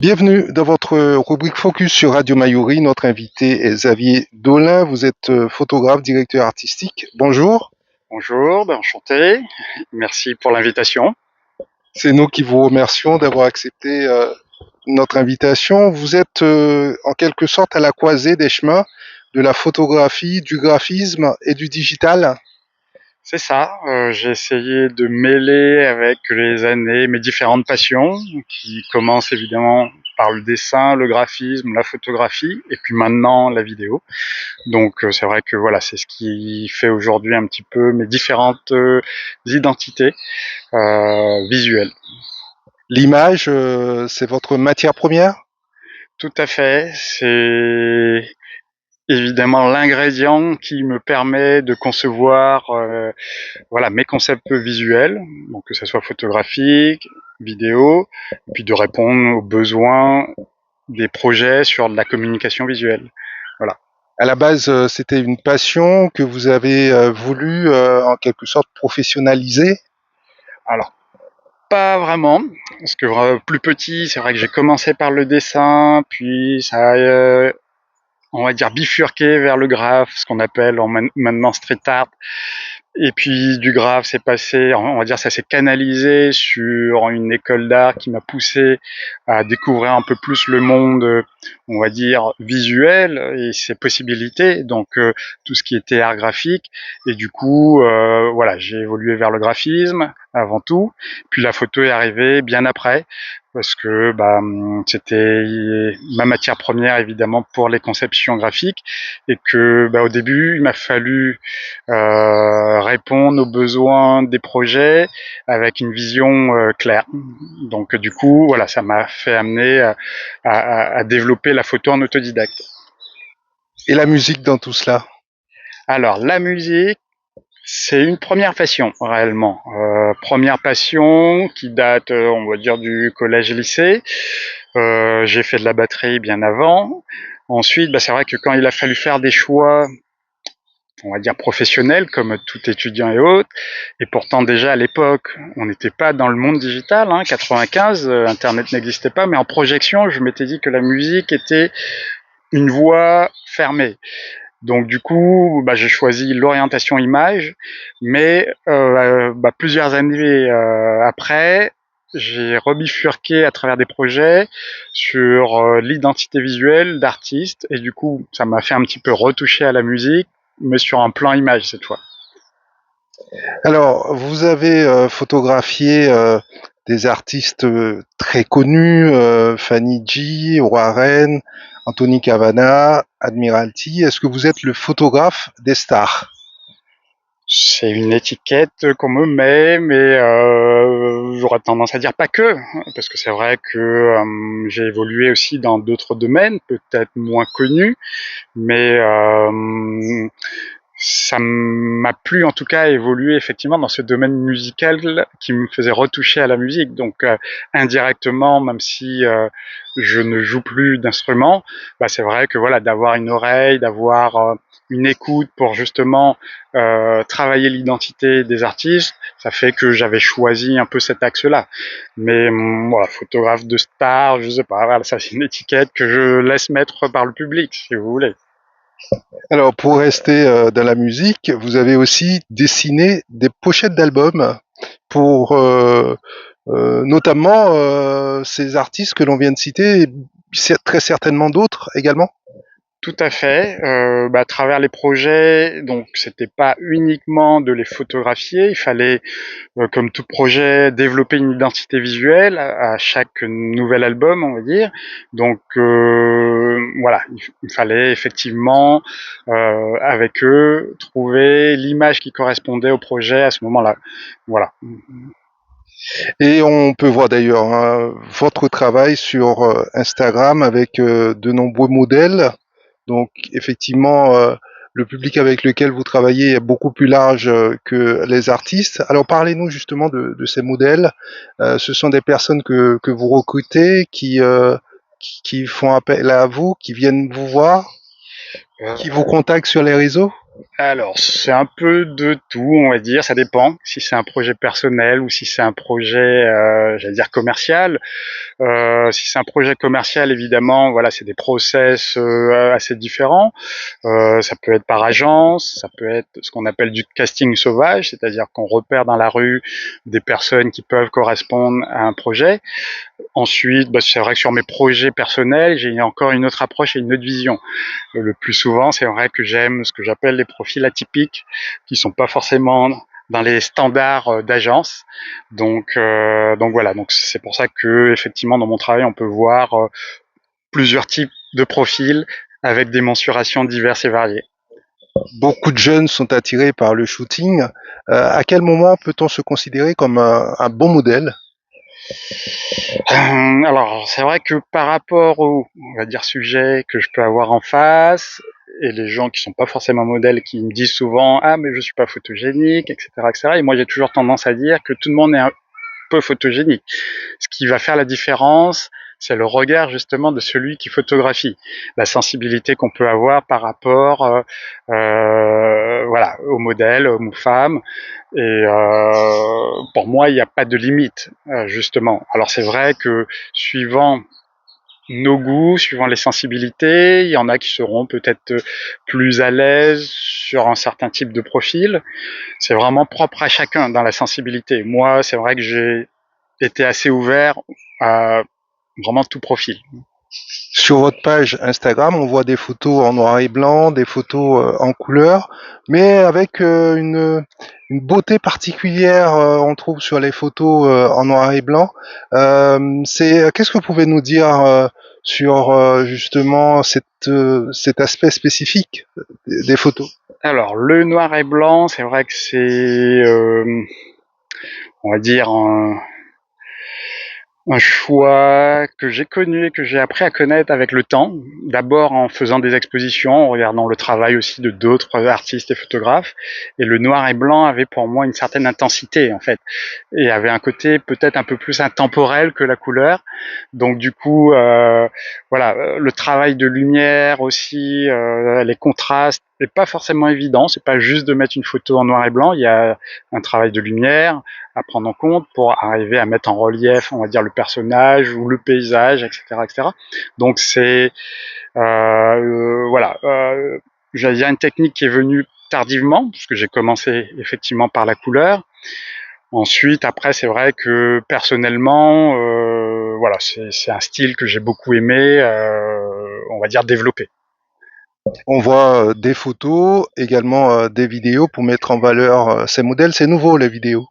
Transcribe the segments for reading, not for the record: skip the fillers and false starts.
Bienvenue dans votre rubrique Focus sur Radio Mayuri. Notre invité est Xavier Dolin. Vous êtes photographe, directeur artistique. Bonjour. Bonjour, enchanté. Merci pour l'invitation. C'est nous qui vous remercions d'avoir accepté notre invitation. Vous êtes en quelque sorte à la croisée des chemins de la photographie, du graphisme et du digital. C'est ça, j'ai essayé de mêler avec les années mes différentes passions qui commencent évidemment par le dessin, le graphisme, la photographie et puis maintenant la vidéo. Donc c'est vrai que voilà, c'est ce qui fait aujourd'hui un petit peu mes différentes identités visuelles. L'image, c'est votre matière première? Tout à fait, c'est évidemment l'ingrédient qui me permet de concevoir voilà mes concepts visuels, donc que ce soit photographique, vidéo, puis de répondre aux besoins des projets sur de la communication visuelle. Voilà. À la base, c'était une passion que vous avez voulu en quelque sorte professionnaliser. Alors pas vraiment, parce que plus petit, c'est vrai que j'ai commencé par le dessin, puis ça a on va dire bifurqué vers le graphe, ce qu'on appelle maintenant street art. Et puis du graphe, c'est passé, on va dire, ça s'est canalisé sur une école d'art qui m'a poussé à découvrir un peu plus le monde, on va dire, visuel et ses possibilités, donc tout ce qui était art graphique. Et du coup, voilà, j'ai évolué vers le graphisme avant tout, puis la photo est arrivée bien après, parce que c'était ma matière première évidemment pour les conceptions graphiques, et que au début il m'a fallu répondre aux besoins des projets avec une vision claire. Donc du coup, voilà, ça m'a fait amener à développer la photo en autodidacte. Et la musique dans tout cela? Alors la musique, c'est une première passion réellement. Première passion qui date, on va dire, du collège-lycée. J'ai fait de la batterie bien avant. Ensuite, c'est vrai que quand il a fallu faire des choix, on va dire professionnels, comme tout étudiant et autres, et pourtant déjà à l'époque, on n'était pas dans le monde digital, 95, Internet n'existait pas, mais en projection, je m'étais dit que la musique était une voie fermée. Donc du coup, j'ai choisi l'orientation image, mais plusieurs années après, j'ai rebifurqué à travers des projets sur l'identité visuelle d'artiste, et du coup, ça m'a fait un petit peu retoucher à la musique, mais sur un plan image cette fois. Alors, vous avez photographié des artistes très connus, Fanny G, Warren, Anthony Cavana, Admiralty. Est-ce que vous êtes le photographe des stars? C'est une étiquette qu'on me met, mais j'aurais tendance à dire pas que, parce que c'est vrai que j'ai évolué aussi dans d'autres domaines, peut-être moins connus, mais ça m'a plu en tout cas à évoluer effectivement dans ce domaine musical qui me faisait retoucher à la musique. Donc indirectement, même si je ne joue plus d'instrument, c'est vrai que voilà, d'avoir une oreille, d'avoir une écoute pour justement travailler l'identité des artistes, ça fait que j'avais choisi un peu cet axe-là. Mais voilà, photographe de star, je sais pas, voilà, ça c'est une étiquette que je laisse mettre par le public, si vous voulez. Alors, pour rester dans la musique, vous avez aussi dessiné des pochettes d'albums pour notamment ces artistes que l'on vient de citer, et très certainement d'autres également. Tout à fait. À travers les projets, donc c'était pas uniquement de les photographier, il fallait, comme tout projet, développer une identité visuelle à chaque nouvel album, on va dire. Donc voilà, il fallait effectivement, avec eux, trouver l'image qui correspondait au projet à ce moment-là. Voilà. Et on peut voir d'ailleurs votre travail sur Instagram avec de nombreux modèles. Donc effectivement, le public avec lequel vous travaillez est beaucoup plus large que les artistes. Alors parlez-nous justement de ces modèles. Ce sont des personnes que vous recrutez, qui font appel à vous, qui viennent vous voir, qui vous contactent sur les réseaux. Alors, c'est un peu de tout, on va dire. Ça dépend si c'est un projet personnel ou si c'est un projet, j'allais dire commercial. Si c'est un projet commercial, évidemment, voilà, c'est des process assez différents. Ça peut être par agence, ça peut être ce qu'on appelle du casting sauvage, c'est-à-dire qu'on repère dans la rue des personnes qui peuvent correspondre à un projet. Ensuite, c'est vrai que sur mes projets personnels, j'ai encore une autre approche et une autre vision. Le plus souvent, c'est vrai que j'aime ce que j'appelle les profils atypiques, qui sont pas forcément dans les standards d'agence. Donc voilà. Donc c'est pour ça que effectivement dans mon travail, on peut voir plusieurs types de profils avec des mensurations diverses et variées. Beaucoup de jeunes sont attirés par le shooting. À quel moment peut-on se considérer comme un bon modèle? Alors, c'est vrai que par rapport au, on va dire, sujet que je peux avoir en face, et les gens qui sont pas forcément modèles, qui me disent souvent, ah, mais je suis pas photogénique, etc., etc. Et moi, j'ai toujours tendance à dire que tout le monde est un peu photogénique. Ce qui va faire la différence, c'est le regard justement de celui qui photographie, la sensibilité qu'on peut avoir par rapport, voilà, aux modèles, aux femmes. Et pour moi, il n'y a pas de limite, justement. Alors c'est vrai que suivant nos goûts, suivant les sensibilités, il y en a qui seront peut-être plus à l'aise sur un certain type de profil. C'est vraiment propre à chacun dans la sensibilité. Moi, c'est vrai que j'ai été assez ouvert à vraiment tout profil. Sur votre page Instagram, on voit des photos en noir et blanc, des photos en couleur, mais avec une beauté particulière, on trouve sur les photos en noir et blanc. Qu'est-ce que vous pouvez nous dire sur justement cet aspect spécifique des photos? Alors, le noir et blanc, c'est vrai que c'est, on va dire, un choix que j'ai connu et que j'ai appris à connaître avec le temps. D'abord en faisant des expositions, en regardant le travail aussi de d'autres artistes et photographes. Et le noir et blanc avait pour moi une certaine intensité, en fait. Et avait un côté peut-être un peu plus intemporel que la couleur. Donc du coup, voilà, le travail de lumière aussi, les contrastes, c'est pas forcément évident. C'est pas juste de mettre une photo en noir et blanc. Il y a un travail de lumière à prendre en compte pour arriver à mettre en relief, on va dire, le personnage ou le paysage, etc., etc. Donc c'est voilà, j'allais dire une technique qui est venue tardivement, puisque j'ai commencé effectivement par la couleur. Ensuite, après, c'est vrai que personnellement, voilà, c'est un style que j'ai beaucoup aimé, on va dire développer. On voit des photos, également des vidéos pour mettre en valeur ces modèles. C'est nouveau les vidéos.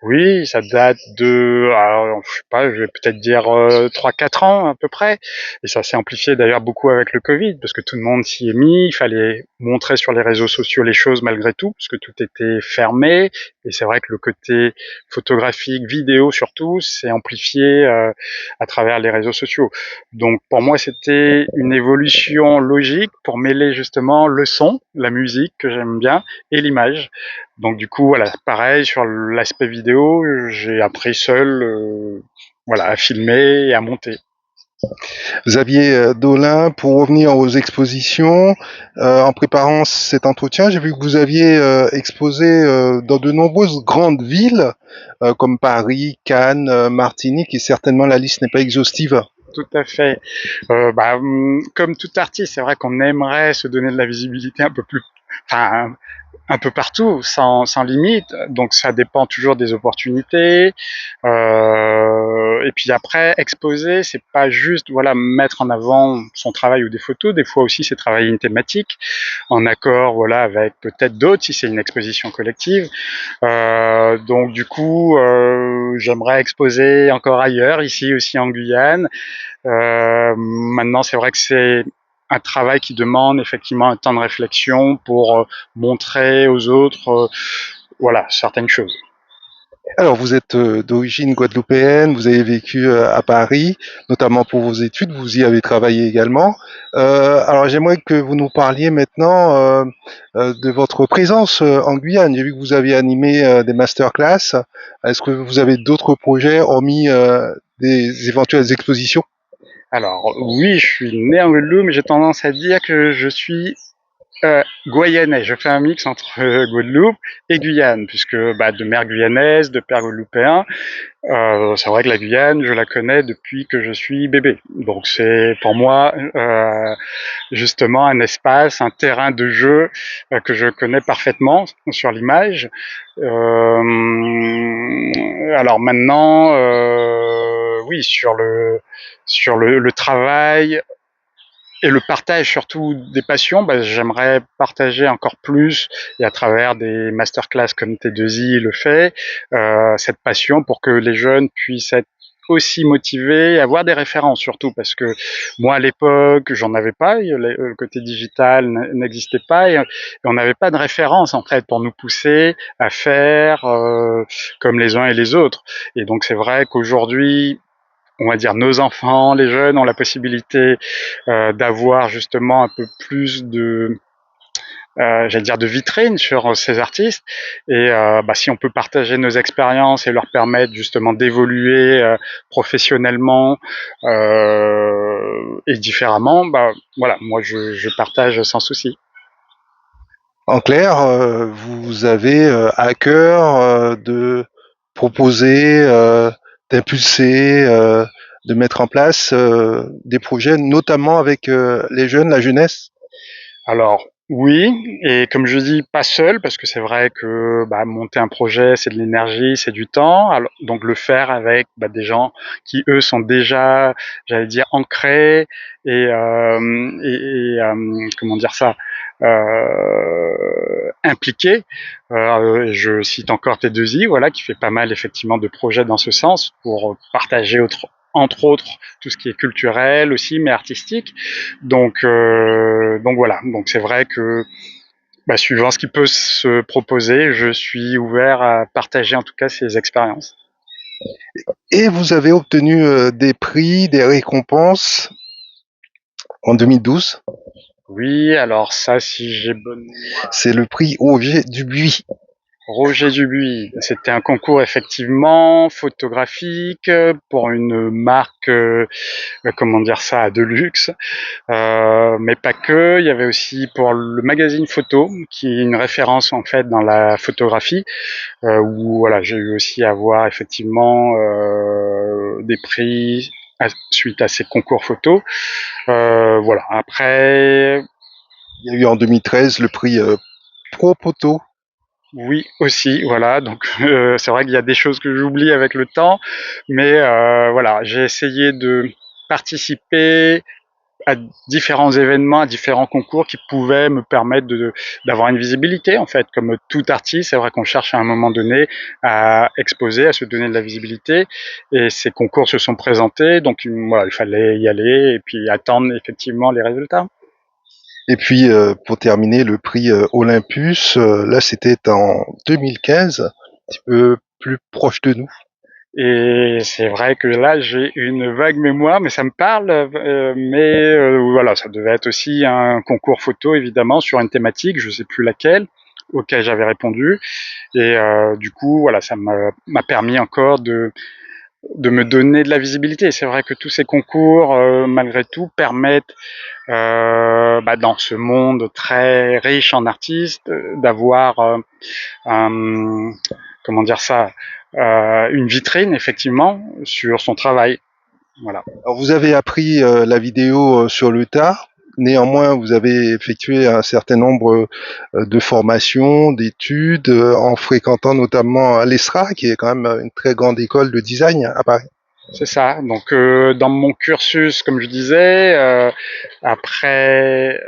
Oui, ça date de, alors, je sais pas, je vais peut-être dire 3-4 ans à peu près. Et ça s'est amplifié d'ailleurs beaucoup avec le Covid, parce que tout le monde s'y est mis. Il fallait montrer sur les réseaux sociaux les choses malgré tout, parce que tout était fermé. Et c'est vrai que le côté photographique, vidéo surtout, s'est amplifié à travers les réseaux sociaux. Donc pour moi, c'était une évolution logique pour mêler justement le son, la musique que j'aime bien, et l'image. Donc du coup, voilà, pareil sur l'aspect vidéo, j'ai appris seul, voilà, à filmer et à monter. Xavier Dolin, pour revenir aux expositions, en préparant cet entretien, j'ai vu que vous aviez exposé dans de nombreuses grandes villes, comme Paris, Cannes, Martinique, et certainement la liste n'est pas exhaustive. Tout à fait. Comme tout artiste, c'est vrai qu'on aimerait se donner de la visibilité un peu plus, enfin, un peu partout, sans limite. Donc ça dépend toujours des opportunités. Et puis après, exposer, c'est pas juste voilà mettre en avant son travail ou des photos. Des fois aussi, c'est travailler une thématique en accord voilà avec peut-être d'autres si c'est une exposition collective. Donc du coup, j'aimerais exposer encore ailleurs, ici aussi en Guyane. Maintenant, c'est vrai que c'est un travail qui demande effectivement un temps de réflexion pour montrer aux autres, voilà, certaines choses. Alors, vous êtes d'origine guadeloupéenne, vous avez vécu à Paris, notamment pour vos études, vous y avez travaillé également. Alors, j'aimerais que vous nous parliez maintenant de votre présence en Guyane. J'ai vu que vous aviez animé des masterclass. Est-ce que vous avez d'autres projets hormis des éventuelles expositions? Alors oui, je suis né en Guadeloupe, mais j'ai tendance à dire que je suis Guyanais. Je fais un mix entre Guadeloupe et Guyane, puisque de mère guyanaise, de père guadeloupéen. C'est vrai que la Guyane, je la connais depuis que je suis bébé. Donc c'est pour moi justement un espace, un terrain de jeu que je connais parfaitement sur l'image. Alors maintenant, oui, sur le travail et le partage surtout des passions, j'aimerais partager encore plus et à travers des masterclass comme T2I le fait, cette passion pour que les jeunes puissent être aussi motivés, avoir des références surtout parce que moi à l'époque j'en avais pas, le côté digital n'existait pas et on n'avait pas de référence en fait pour nous pousser à faire comme les uns et les autres. Et donc c'est vrai qu'aujourd'hui on va dire nos enfants, les jeunes ont la possibilité d'avoir justement un peu plus j'allais dire de vitrine sur ces artistes et si on peut partager nos expériences et leur permettre justement d'évoluer professionnellement et différemment, voilà, moi je partage sans souci. En clair, vous avez à cœur de proposer, d'impulser, de mettre en place des projets, notamment avec les jeunes, la jeunesse. Alors oui, et comme je dis, pas seul, parce que c'est vrai que monter un projet, c'est de l'énergie, c'est du temps. Alors, donc le faire avec des gens qui, eux, sont déjà, j'allais dire, ancrés et comment dire ça, impliqués. Je cite encore T2I, voilà, qui fait pas mal effectivement de projets dans ce sens pour partager entre autres tout ce qui est culturel aussi, mais artistique. Donc voilà. Donc c'est vrai que suivant ce qui peut se proposer, je suis ouvert à partager en tout cas ces expériences. Et vous avez obtenu des prix, des récompenses en 2012. Oui, alors ça, si j'ai bonne mémoire. C'est le prix Roger Dubuis. Roger Dubuis, c'était un concours effectivement photographique pour une marque, comment dire ça, de luxe. Mais pas que. Il y avait aussi pour le magazine photo, qui est une référence en fait dans la photographie, où voilà, j'ai eu aussi à voir effectivement des prix suite à ces concours photo. Voilà. Après, il y a eu en 2013 le prix Pro Poto. Oui, aussi, voilà. Donc c'est vrai qu'il y a des choses que j'oublie avec le temps, mais voilà, j'ai essayé de participer à différents événements, à différents concours qui pouvaient me permettre d'avoir une visibilité en fait. Comme tout artiste, c'est vrai qu'on cherche à un moment donné à exposer, à se donner de la visibilité, et ces concours se sont présentés, donc voilà, il fallait y aller et puis attendre effectivement les résultats. Et puis pour terminer, le prix Olympus, là c'était en 2015, un petit peu plus proche de nous. Et c'est vrai que là, j'ai une vague mémoire, mais ça me parle. Mais voilà, ça devait être aussi un concours photo, évidemment, sur une thématique, je sais plus laquelle, auquel j'avais répondu. Et du coup, voilà, ça m'a permis encore de me donner de la visibilité. C'est vrai que tous ces concours, malgré tout, permettent, dans ce monde très riche en artistes, d'avoir un, comment dire ça, une vitrine effectivement sur son travail. Voilà. Alors vous avez appris la vidéo sur le tard. Néanmoins, vous avez effectué un certain nombre de formations, d'études, en fréquentant notamment l'ESRA, qui est quand même une très grande école de design à Paris. C'est ça. Donc dans mon cursus, comme je disais, après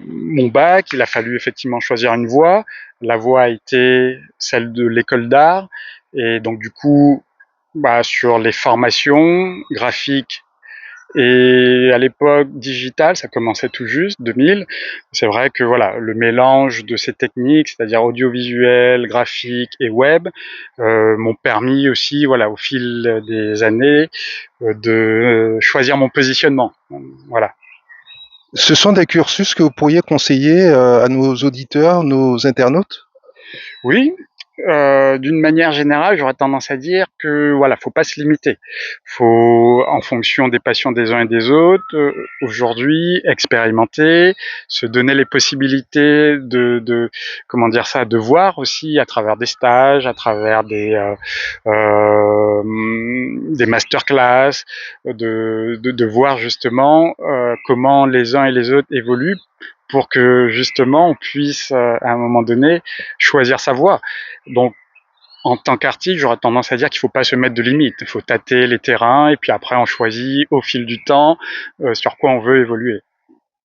mon bac, il a fallu effectivement choisir une voie. La voie a été celle de l'école d'art. Et donc du coup, sur les formations graphiques et à l'époque digitale, ça commençait tout juste, 2000. C'est vrai que voilà, le mélange de ces techniques, c'est-à-dire audiovisuel, graphique et web, m'ont permis aussi, voilà, au fil des années, de choisir mon positionnement. Voilà. Ce sont des cursus que vous pourriez conseiller à nos auditeurs, nos internautes? Oui. d'une manière générale, j'aurais tendance à dire que voilà, faut pas se limiter. Faut, en fonction des passions des uns et des autres, aujourd'hui, expérimenter, se donner les possibilités de comment dire ça, de voir aussi à travers des stages, à travers des masterclass, de voir justement comment les uns et les autres évoluent pour que justement on puisse à un moment donné choisir sa voie. Donc en tant qu'artiste, j'aurais tendance à dire qu'il ne faut pas se mettre de limites. Il faut tâter les terrains et puis après on choisit au fil du temps sur quoi on veut évoluer.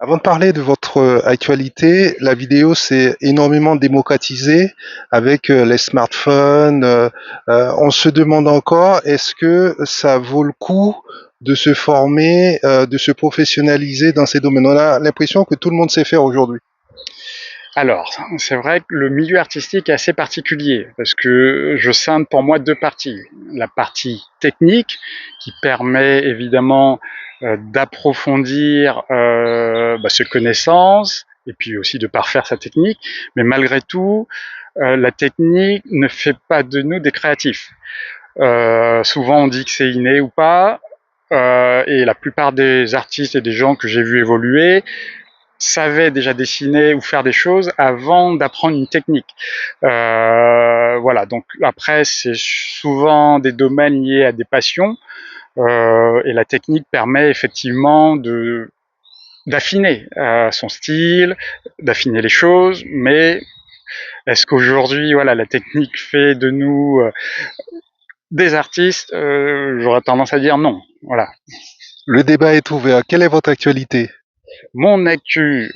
Avant de parler de votre actualité, la vidéo s'est énormément démocratisée avec les smartphones. On se demande encore, est-ce que ça vaut le coup de se former, de se professionnaliser dans ces domaines? On a l'impression que tout le monde sait faire aujourd'hui. Alors, c'est vrai que le milieu artistique est assez particulier parce que je scinde pour moi deux parties. La partie technique qui permet évidemment d'approfondir ses connaissances et puis aussi de parfaire sa technique, mais malgré tout, la technique ne fait pas de nous des créatifs. Souvent on dit que c'est inné ou pas, et la plupart des artistes et des gens que j'ai vu évoluer savaient déjà dessiner ou faire des choses avant d'apprendre une technique. Voilà, donc après c'est souvent des domaines liés à des passions, et la technique permet effectivement de d'affiner son style, d'affiner les choses, mais est-ce qu'aujourd'hui voilà la technique fait de nous des artistes? J'aurais tendance à dire non. Voilà. Le débat est ouvert. Quelle est votre actualité? Mon actu,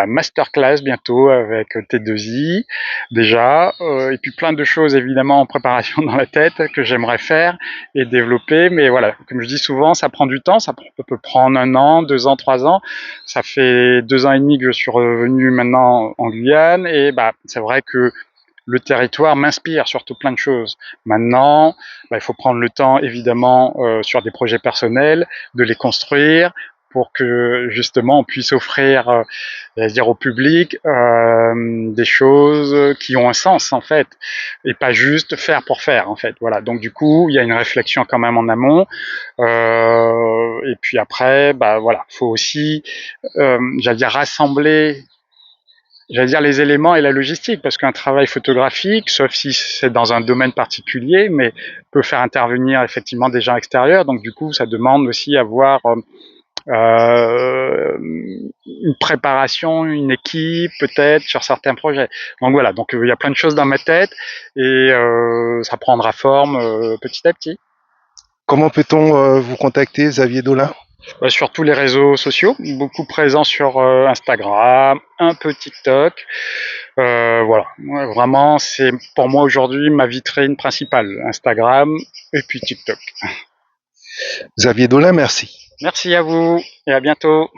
masterclass bientôt avec T2I déjà, et puis plein de choses évidemment en préparation dans la tête que j'aimerais faire et développer. Mais voilà, comme je dis souvent, ça prend du temps, ça peut prendre 1 an, 2 ans, 3 ans. Ça fait 2 ans et demi que je suis revenu maintenant en Guyane et c'est vrai que le territoire m'inspire surtout plein de choses. Maintenant, il faut prendre le temps, évidemment, sur des projets personnels, de les construire pour que justement on puisse offrir, dire au public des choses qui ont un sens en fait, et pas juste faire pour faire en fait. Voilà. Donc du coup, il y a une réflexion quand même en amont, et puis après, voilà, faut aussi, j'allais dire rassembler les éléments et la logistique, parce qu'un travail photographique, sauf si c'est dans un domaine particulier, mais peut faire intervenir effectivement des gens extérieurs. Donc du coup, ça demande aussi avoir une préparation, une équipe peut-être sur certains projets. Donc voilà, donc il y a plein de choses dans ma tête et ça prendra forme petit à petit. Comment peut-on vous contacter, Xavier Dolin? Sur tous les réseaux sociaux, beaucoup présent sur Instagram, un peu TikTok. Voilà, ouais, vraiment, c'est pour moi aujourd'hui ma vitrine principale, Instagram et puis TikTok. Xavier Dolin, merci. Merci à vous et à bientôt.